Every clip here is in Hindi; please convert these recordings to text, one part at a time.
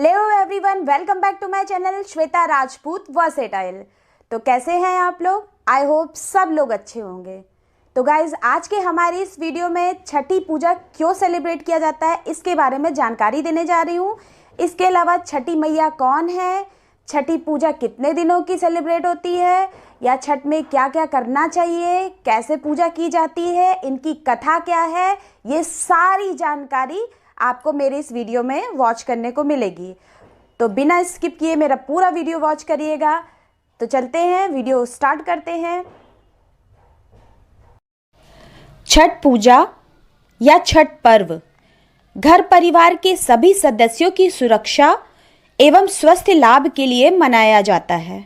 Hello everyone, welcome back to my channel Shweta Rajput versatile. तो कैसे हैं आप लोग? आई होप सब लोग अच्छे होंगे। तो गाइज, आज के हमारी इस वीडियो में छठी पूजा क्यों सेलिब्रेट किया जाता है इसके बारे में जानकारी देने जा रही हूँ। इसके अलावा छठी मैया कौन है, छठी पूजा कितने दिनों की सेलिब्रेट होती है, या छठ में क्या क्या करना चाहिए, कैसे पूजा की जाती है, इनकी कथा क्या है, ये सारी जानकारी आपको मेरे इस वीडियो में वॉच करने को मिलेगी। तो बिना स्किप किए मेरा पूरा वीडियो वॉच करिएगा। तो चलते हैं, वीडियो स्टार्ट करते हैं। छठ पूजा या छठ पर्व घर परिवार के सभी सदस्यों की सुरक्षा एवं स्वस्थ लाभ के लिए मनाया जाता है।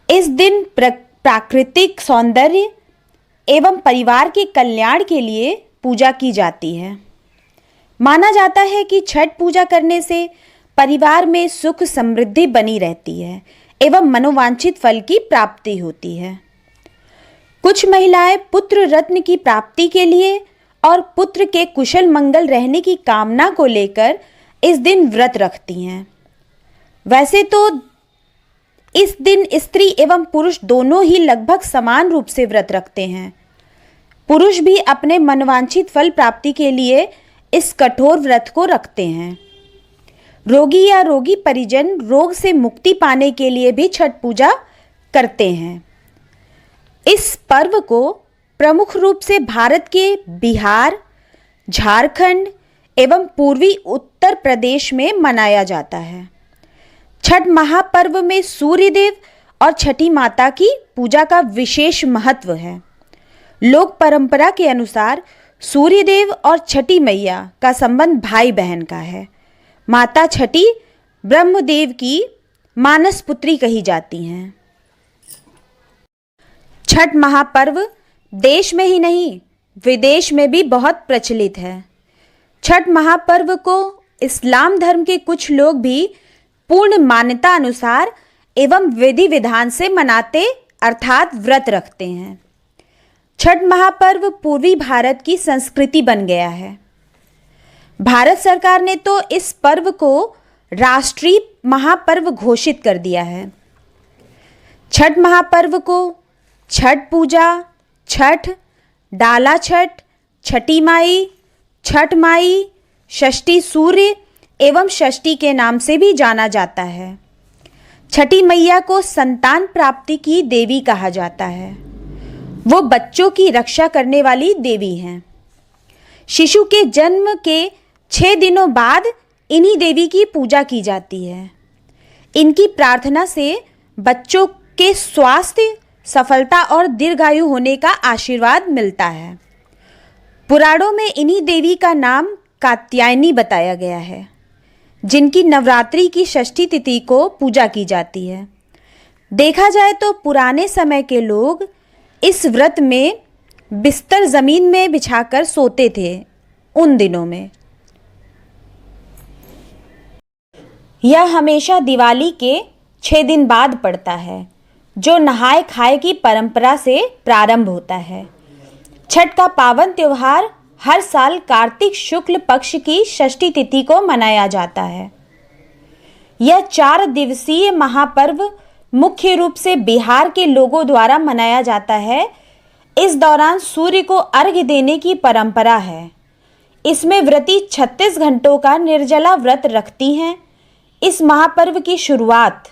इस दिन प्राकृतिक सौंदर्य एवं परिवार के कल्याण के लिए पूजा की जाती है। माना जाता है कि छठ पूजा करने से परिवार में सुख समृद्धि बनी रहती है एवं मनोवांछित फल की प्राप्ति होती है। कुछ महिलाएं पुत्र रत्न की प्राप्ति के लिए और पुत्र के कुशल मंगल रहने की कामना को लेकर इस दिन व्रत रखती हैं। वैसे तो इस दिन स्त्री एवं पुरुष दोनों ही लगभग समान रूप से व्रत रखते हैं। पुरुष भी अपने मनोवांछित फल प्राप्ति के लिए इस कठोर व्रत को रखते हैं। रोगी या रोगी परिजन रोग से मुक्ति पाने के लिए भी छठ पूजा करते हैं। इस पर्व को प्रमुख रूप से भारत के बिहार, झारखंड एवं पूर्वी उत्तर प्रदेश में मनाया जाता है। छठ महापर्व में सूर्य देव और छठी माता की पूजा का विशेष महत्व है। लोक परंपरा के अनुसार सूर्यदेव और छठी मैया का संबंध भाई बहन का है। माता छठी ब्रह्मदेव की मानस पुत्री कही जाती हैं। छठ महापर्व देश में ही नहीं विदेश में भी बहुत प्रचलित है। छठ महापर्व को इस्लाम धर्म के कुछ लोग भी पूर्ण मान्यता अनुसार एवं विधि विधान से मनाते अर्थात व्रत रखते हैं। छठ महापर्व पूर्वी भारत की संस्कृति बन गया है। भारत सरकार ने तो इस पर्व को राष्ट्रीय महापर्व घोषित कर दिया है। छठ महापर्व को छठ पूजा, छठ, डाला छठ, छठी माई, छठ माई, षष्ठी सूर्य एवं षष्ठी के नाम से भी जाना जाता है। छठी मैया को संतान प्राप्ति की देवी कहा जाता है। वो बच्चों की रक्षा करने वाली देवी हैं। शिशु के जन्म के 6 दिनों बाद इन्हीं देवी की पूजा की जाती है। इनकी प्रार्थना से बच्चों के स्वास्थ्य, सफलता और दीर्घायु होने का आशीर्वाद मिलता है। पुराणों में इन्हीं देवी का नाम कात्यायनी बताया गया है, जिनकी नवरात्रि की षष्ठी तिथि को पूजा की जाती है। देखा जाए तो पुराने समय के लोग इस व्रत में बिस्तर जमीन में बिछाकर सोते थे। उन दिनों में यह हमेशा दिवाली के 6 दिन बाद पड़ता है, जो नहाय खाए की परंपरा से प्रारंभ होता है। छठ का पावन त्योहार हर साल कार्तिक शुक्ल पक्ष की षष्ठी तिथि को मनाया जाता है। यह 4 दिवसीय महापर्व मुख्य रूप से बिहार के लोगों द्वारा मनाया जाता है। इस दौरान सूर्य को अर्घ्य देने की परंपरा है। इसमें व्रती 36 घंटों का निर्जला व्रत रखती हैं। इस महापर्व की शुरुआत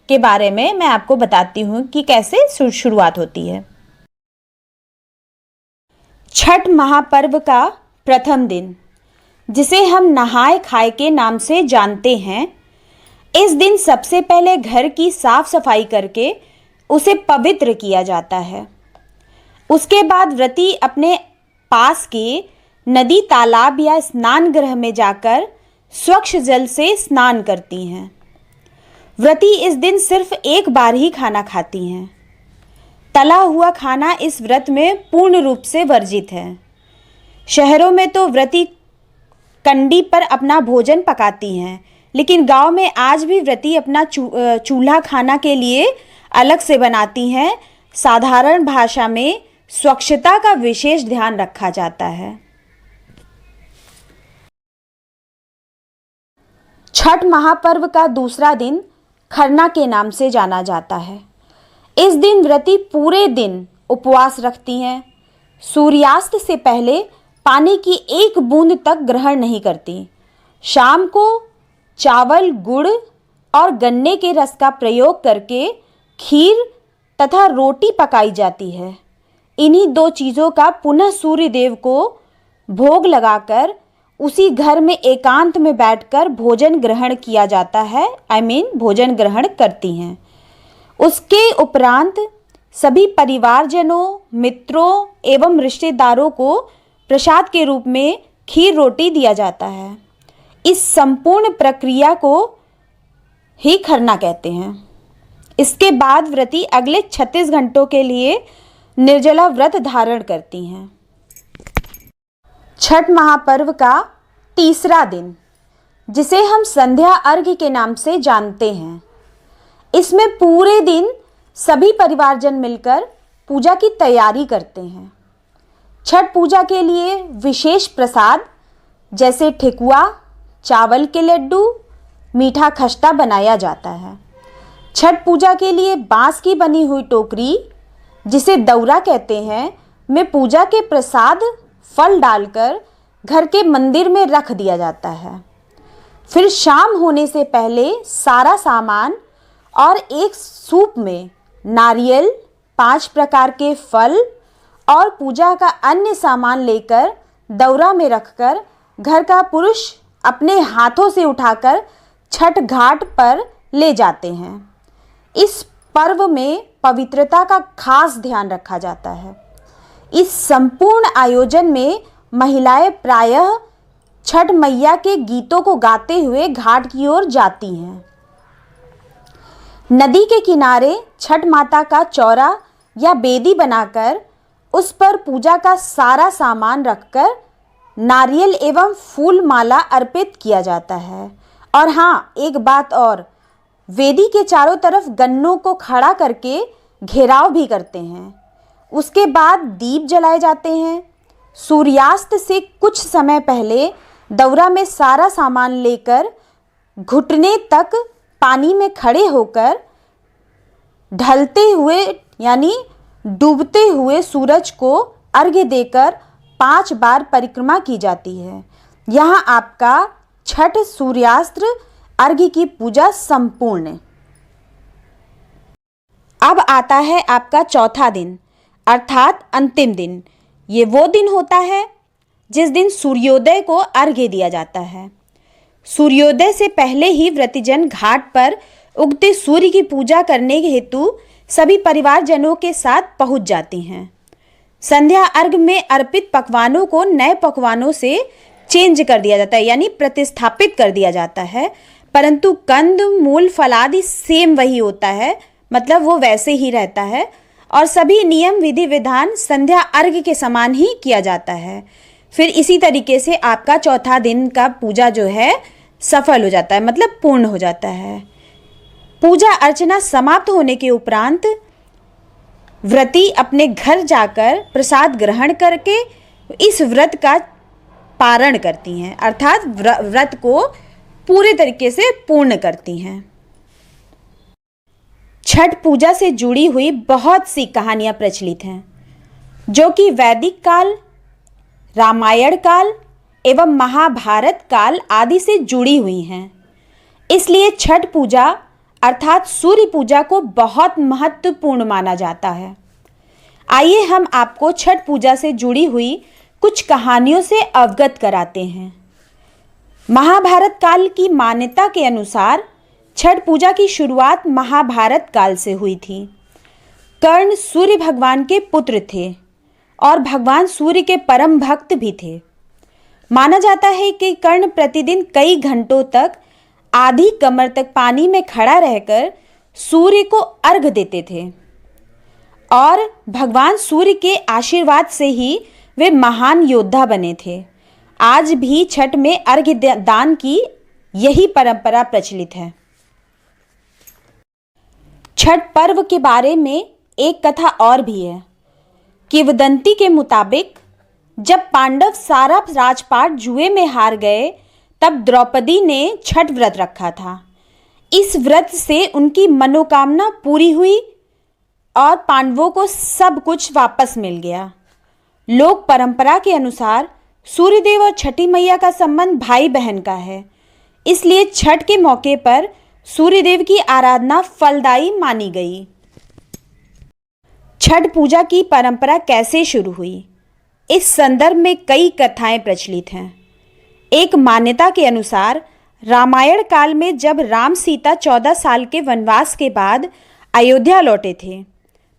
के बारे में मैं आपको बताती हूँ कि कैसे शुरुआत होती है। छठ महापर्व का प्रथम दिन, जिसे हम नहाय खाए के नाम से जानते हैं, इस दिन सबसे पहले घर की साफ सफाई करके उसे पवित्र किया जाता है। उसके बाद व्रती अपने पास के नदी, तालाब या स्नान गृह में जाकर स्वच्छ जल से स्नान करती हैं। व्रती इस दिन सिर्फ एक बार ही खाना खाती हैं। तला हुआ खाना इस व्रत में पूर्ण रूप से वर्जित है। शहरों में तो व्रती कंडी पर अपना भोजन पकाती हैं, लेकिन गांव में आज भी व्रती अपना चूल्हा खाना के लिए अलग से बनाती हैं। साधारण भाषा में स्वच्छता का विशेष ध्यान रखा जाता है। छठ महापर्व का दूसरा दिन खरना के नाम से जाना जाता है। इस दिन व्रती पूरे दिन उपवास रखती हैं। सूर्यास्त से पहले पानी की एक बूंद तक ग्रहण नहीं करती। शाम को चावल, गुड़ और गन्ने के रस का प्रयोग करके खीर तथा रोटी पकाई जाती है। इन्हीं दो चीज़ों का पुनः सूर्य देव को भोग लगाकर उसी घर में एकांत में बैठकर भोजन ग्रहण किया जाता है। भोजन ग्रहण करती हैं। उसके उपरांत सभी परिवारजनों, मित्रों एवं रिश्तेदारों को प्रसाद के रूप में खीर रोटी दिया जाता है। इस संपूर्ण प्रक्रिया को ही खरना कहते हैं। इसके बाद व्रती अगले 36 घंटों के लिए निर्जला व्रत धारण करती हैं। छठ महापर्व का तीसरा दिन, जिसे हम संध्या अर्घ्य के नाम से जानते हैं, इसमें पूरे दिन सभी परिवारजन मिलकर पूजा की तैयारी करते हैं। छठ पूजा के लिए विशेष प्रसाद जैसे ठेकुआ, चावल के लड्डू, मीठा खस्ता बनाया जाता है। छठ पूजा के लिए बांस की बनी हुई टोकरी, जिसे दौरा कहते हैं, में पूजा के प्रसाद फल डालकर घर के मंदिर में रख दिया जाता है। फिर शाम होने से पहले सारा सामान और एक सूप में नारियल, 5 प्रकार के फल और पूजा का अन्य सामान लेकर दौरा में रखकर घर का पुरुष अपने हाथों से उठाकर छठ घाट पर ले जाते हैं। इस पर्व में पवित्रता का खास ध्यान रखा जाता है। इस संपूर्ण आयोजन में महिलाएं प्रायः छठ मैया के गीतों को गाते हुए घाट की ओर जाती हैं। नदी के किनारे छठ माता का चौरा या बेदी बनाकर उस पर पूजा का सारा सामान रखकर नारियल एवं फूल माला अर्पित किया जाता है। और हाँ, एक बात और, वेदी के चारों तरफ गन्नों को खड़ा करके घेराव भी करते हैं। उसके बाद दीप जलाए जाते हैं। सूर्यास्त से कुछ समय पहले दौरा में सारा सामान लेकर घुटने तक पानी में खड़े होकर ढलते हुए यानी डूबते हुए सूरज को अर्घ्य देकर 5 बार परिक्रमा की जाती है। यहाँ आपका छठ सूर्यास्त अर्घ्य की पूजा संपूर्ण। अब आता है आपका चौथा दिन, अर्थात अंतिम दिन। ये वो दिन होता है जिस दिन सूर्योदय को अर्घ्य दिया जाता है। सूर्योदय से पहले ही व्रतीजन घाट पर उगते सूर्य की पूजा करने के हेतु सभी परिवारजनों के साथ पहुंच जाती हैं। संध्या अर्घ्य में अर्पित पकवानों को नए पकवानों से चेंज कर दिया जाता है, यानी प्रतिस्थापित कर दिया जाता है, परंतु कंद, मूल, फलादि सेम वही होता है, मतलब वो वैसे ही रहता है और सभी नियम, विधि, विधान संध्या अर्घ्य के समान ही किया जाता है। फिर इसी तरीके से आपका चौथा दिन का पूजा जो है सफल हो जाता है, मतलब पूर्ण हो जाता है। पूजा अर्चना समाप्त होने के उपरांत व्रती अपने घर जाकर प्रसाद ग्रहण करके इस व्रत का पारण करती हैं, अर्थात व्रत को पूरे तरीके से पूर्ण करती हैं। छठ पूजा से जुड़ी हुई बहुत सी कहानियाँ प्रचलित हैं, जो कि वैदिक काल, रामायण काल एवं महाभारत काल आदि से जुड़ी हुई हैं। इसलिए छठ पूजा अर्थात सूर्य पूजा को बहुत महत्वपूर्ण माना जाता है। आइए हम आपको छठ पूजा से जुड़ी हुई कुछ कहानियों से अवगत कराते हैं। महाभारत काल की मान्यता के अनुसार छठ पूजा की शुरुआत महाभारत काल से हुई थी। कर्ण सूर्य भगवान के पुत्र थे और भगवान सूर्य के परम भक्त भी थे। माना जाता है कि कर्ण प्रतिदिन कई घंटों तक आधी कमर तक पानी में खड़ा रहकर सूर्य को अर्घ्य देते थे और भगवान सूर्य के आशीर्वाद से ही वे महान योद्धा बने थे। आज भी छठ में अर्घ्य दान की यही परंपरा प्रचलित है। छठ पर्व के बारे में एक कथा और भी है। किंवदंती के मुताबिक जब पांडव सारा राजपाट जुए में हार गए तब द्रौपदी ने छठ व्रत रखा था। इस व्रत से उनकी मनोकामना पूरी हुई और पांडवों को सब कुछ वापस मिल गया। लोक परंपरा के अनुसार सूर्यदेव और छठी मैया का संबंध भाई बहन का है, इसलिए छठ के मौके पर सूर्यदेव की आराधना फलदायी मानी गई। छठ पूजा की परंपरा कैसे शुरू हुई? इस संदर्भ में कई कथाएं प्रचलित हैं। एक मान्यता के अनुसार रामायण काल में जब राम सीता 14 साल के वनवास के बाद अयोध्या लौटे थे,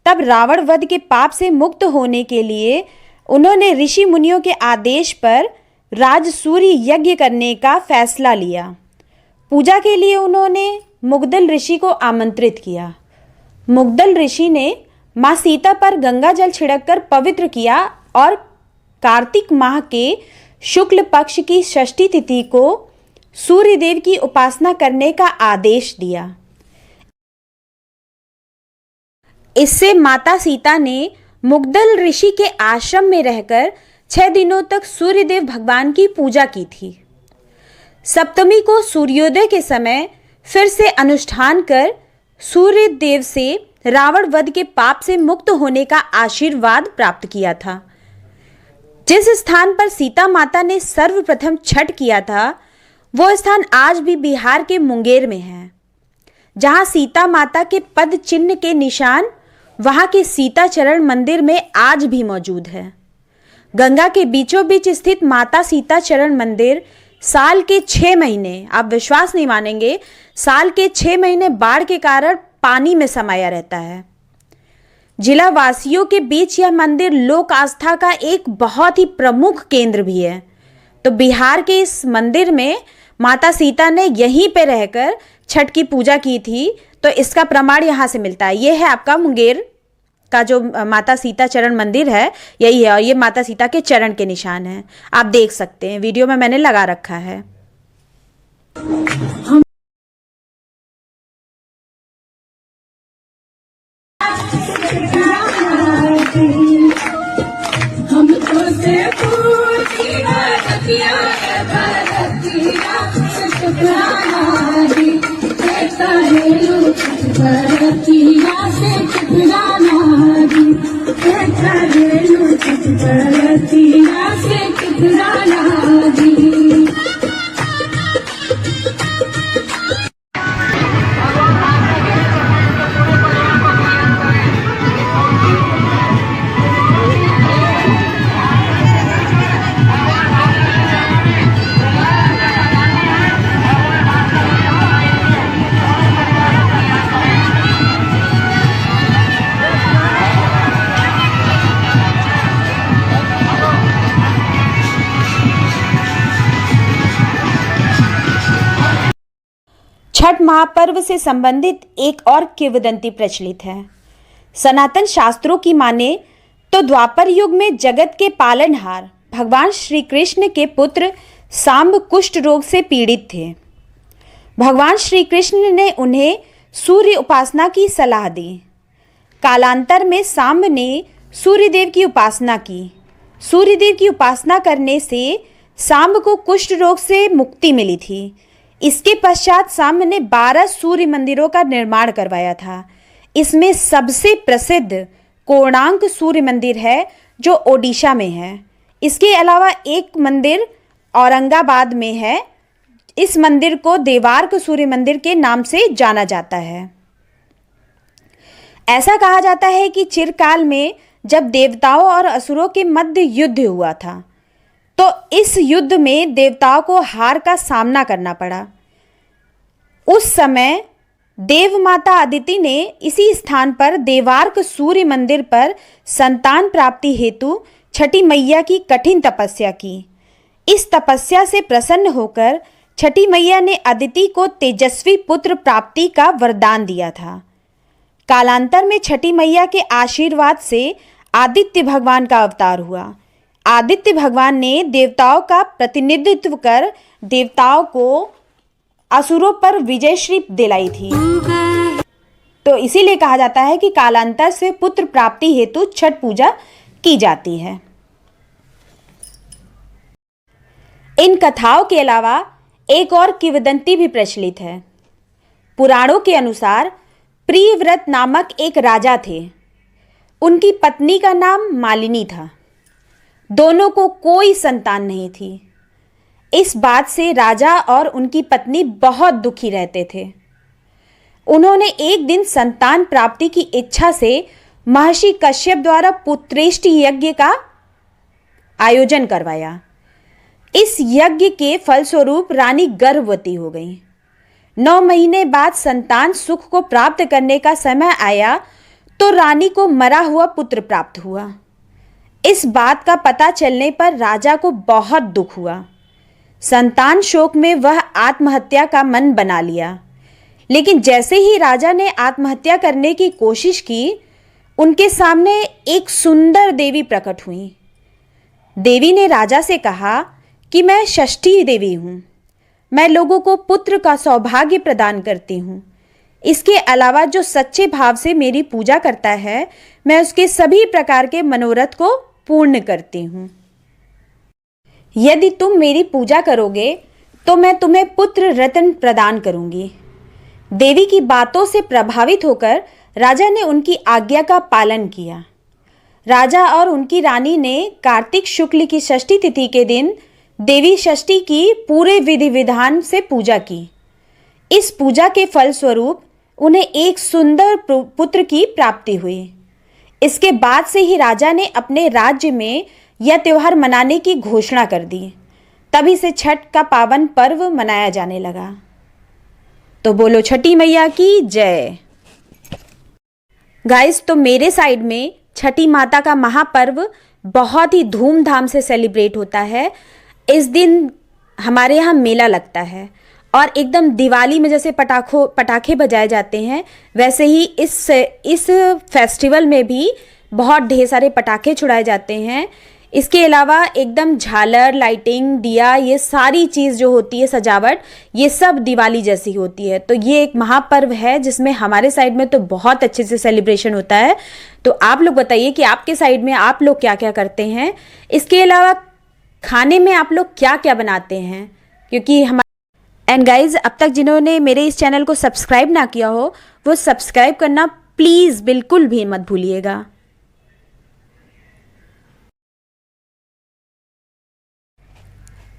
तब रावण वध के पाप से मुक्त होने के लिए उन्होंने ऋषि मुनियों के आदेश पर राजसूय यज्ञ करने का फैसला लिया। पूजा के लिए उन्होंने मुग्दल ऋषि को आमंत्रित किया। मुग्दल ऋषि ने माँ सीता पर गंगा जल छिड़ककर पवित्र किया और कार्तिक माह के शुक्ल पक्ष की षष्ठी तिथि को सूर्यदेव की उपासना करने का आदेश दिया। इससे माता सीता ने मुग्दल ऋषि के आश्रम में रहकर 6 दिनों तक सूर्यदेव भगवान की पूजा की थी। सप्तमी को सूर्योदय के समय फिर से अनुष्ठान कर सूर्यदेव से रावण वध के पाप से मुक्त होने का आशीर्वाद प्राप्त किया था। जिस स्थान पर सीता माता ने सर्वप्रथम छठ किया था, वो स्थान आज भी बिहार के मुंगेर में है, जहां सीता माता के पद चिन्ह के निशान वहां के सीता चरण मंदिर में आज भी मौजूद है। गंगा के बीचों बीच स्थित माता सीता चरण मंदिर साल के 6 महीने, आप विश्वास नहीं मानेंगे, साल के 6 महीने बाढ़ के कारण पानी में समाया रहता है। जिला वासियों के बीच यह मंदिर लोक आस्था का एक बहुत ही प्रमुख केंद्र भी है। तो बिहार के इस मंदिर में माता सीता ने यहीं पे रहकर छठ की पूजा की थी, तो इसका प्रमाण यहाँ से मिलता है। ये है आपका मुंगेर का जो माता सीता चरण मंदिर है, यही है, और ये माता सीता के चरण के निशान हैं, आप देख सकते हैं, वीडियो में मैंने लगा रखा है। छठ महापर्व से संबंधित एक और किंवदंती प्रचलित है। सनातन शास्त्रों की माने तो द्वापर युग में जगत के पालनहार भगवान श्री कृष्ण के पुत्र सांब कुष्ठ रोग से पीड़ित थे। भगवान श्री कृष्ण ने उन्हें सूर्य उपासना की सलाह दी। कालांतर में सांब ने सूर्यदेव की उपासना की। सूर्यदेव की उपासना करने से सांब को कुष्ठ रोग से मुक्ति मिली थी। इसके पश्चात सांब ने 12 सूर्य मंदिरों का निर्माण करवाया था। इसमें सबसे प्रसिद्ध कोणार्क सूर्य मंदिर है जो ओडिशा में है। इसके अलावा एक मंदिर औरंगाबाद में है। इस मंदिर को देवार्क सूर्य मंदिर के नाम से जाना जाता है। ऐसा कहा जाता है कि चिरकाल में जब देवताओं और असुरों के मध्य युद्ध हुआ था, तो इस युद्ध में देवताओं को हार का सामना करना पड़ा। उस समय देव माता अदिति ने इसी स्थान पर देवार्क सूर्य मंदिर पर संतान प्राप्ति हेतु छठी मैया की कठिन तपस्या की। इस तपस्या से प्रसन्न होकर छठी मैया ने अदिति को तेजस्वी पुत्र प्राप्ति का वरदान दिया था। कालांतर में छठी मैया के आशीर्वाद से आदित्य भगवान का अवतार हुआ। आदित्य भगवान ने देवताओं का प्रतिनिधित्व कर देवताओं को असुरों पर विजयश्री दिलाई थी। तो इसीलिए कहा जाता है कि कालांतर से पुत्र प्राप्ति हेतु छठ पूजा की जाती है। इन कथाओं के अलावा एक और किंवदंती भी प्रचलित है। पुराणों के अनुसार प्रियव्रत नामक एक राजा थे। उनकी पत्नी का नाम मालिनी था। दोनों को कोई संतान नहीं थी। इस बात से राजा और उनकी पत्नी बहुत दुखी रहते थे। उन्होंने एक दिन संतान प्राप्ति की इच्छा से महर्षि कश्यप द्वारा पुत्रेष्टि यज्ञ का आयोजन करवाया। इस यज्ञ के फलस्वरूप रानी गर्भवती हो गई। 9 महीने बाद संतान सुख को प्राप्त करने का समय आया तो रानी को मरा हुआ पुत्र प्राप्त हुआ। इस बात का पता चलने पर राजा को बहुत दुख हुआ। संतान शोक में वह आत्महत्या का मन बना लिया। लेकिन जैसे ही राजा ने आत्महत्या करने की कोशिश की, उनके सामने एक सुंदर देवी प्रकट हुई। देवी ने राजा से कहा कि मैं षष्ठी देवी हूँ। मैं लोगों को पुत्र का सौभाग्य प्रदान करती हूँ। इसके अलावा जो सच्चे भाव से मेरी पूजा करता है, मैं उसके सभी प्रकार के मनोरथ को पूर्ण करती हूँ। यदि तुम मेरी पूजा करोगे तो मैं तुम्हें पुत्र रत्न प्रदान करूँगी। देवी की बातों से प्रभावित होकर राजा ने उनकी आज्ञा का पालन किया। राजा और उनकी रानी ने कार्तिक शुक्ल की षष्ठी तिथि के दिन देवी षष्ठी की पूरे विधि विधान से पूजा की। इस पूजा के फलस्वरूप उन्हें एक सुंदर पुत्र की प्राप्ति हुई। इसके बाद से ही राजा ने अपने राज्य में यह त्योहार मनाने की घोषणा कर दी। तभी से छठ का पावन पर्व मनाया जाने लगा। तो बोलो छठी मैया की जय। गाइस, तो मेरे साइड में छठी माता का महापर्व बहुत ही धूमधाम से सेलिब्रेट होता है। इस दिन हमारे यहाँ मेला लगता है और एकदम दिवाली में जैसे पटाखे बजाए जाते हैं, वैसे ही इस फेस्टिवल में भी बहुत ढेर सारे पटाखे छुड़ाए जाते हैं। इसके अलावा एकदम झालर, लाइटिंग, दिया, ये सारी चीज़ जो होती है सजावट, ये सब दिवाली जैसी होती है। तो ये एक महापर्व है जिसमें हमारे साइड में तो बहुत अच्छे से सेलिब्रेशन होता है। तो आप लोग बताइए कि आपके साइड में आप लोग क्या क्या करते हैं। इसके अलावा खाने में आप लोग क्या क्या बनाते हैं, क्योंकि एंड गाइज, अब तक जिन्होंने मेरे इस चैनल को सब्सक्राइब ना किया हो वो सब्सक्राइब करना प्लीज़ बिल्कुल भी मत भूलिएगा।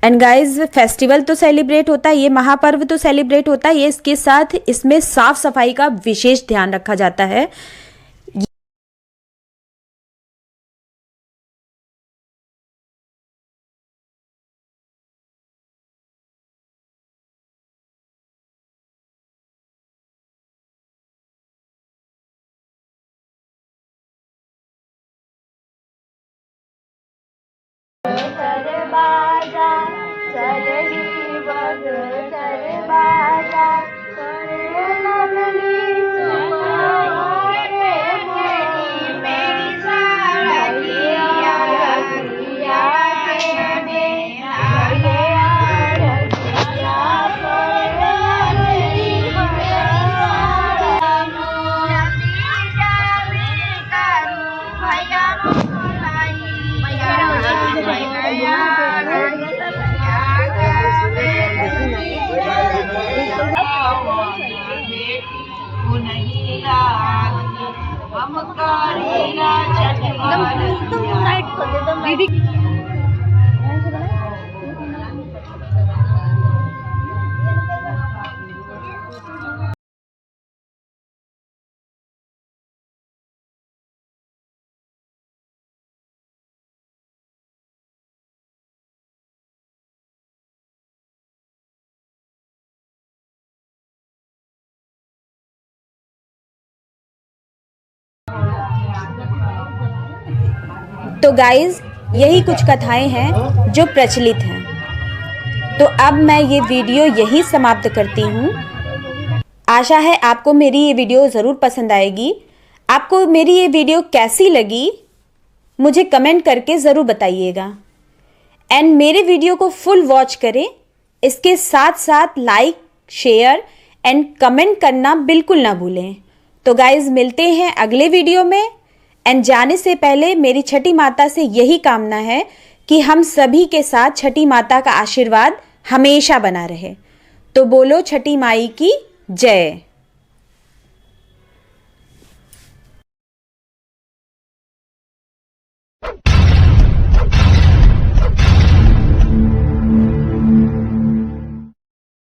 एंड गाइज, फेस्टिवल तो सेलिब्रेट होता है, ये महापर्व तो सेलिब्रेट होता है, ये इसके साथ इसमें साफ सफाई का विशेष ध्यान रखा जाता है। तो गाइज, यही कुछ कथाएं हैं जो प्रचलित हैं। तो अब मैं ये वीडियो यही समाप्त करती हूँ। आशा है आपको मेरी ये वीडियो ज़रूर पसंद आएगी। आपको मेरी ये वीडियो कैसी लगी मुझे कमेंट करके ज़रूर बताइएगा। एंड मेरे वीडियो को फुल वॉच करें। इसके साथ साथ लाइक, शेयर एंड कमेंट करना बिल्कुल ना भूलें। तो गाइज, मिलते हैं अगले वीडियो में। एंड जाने से पहले मेरी छठी माता से यही कामना है कि हम सभी के साथ छठी माता का आशीर्वाद हमेशा बना रहे। तो बोलो छठी माई की जय।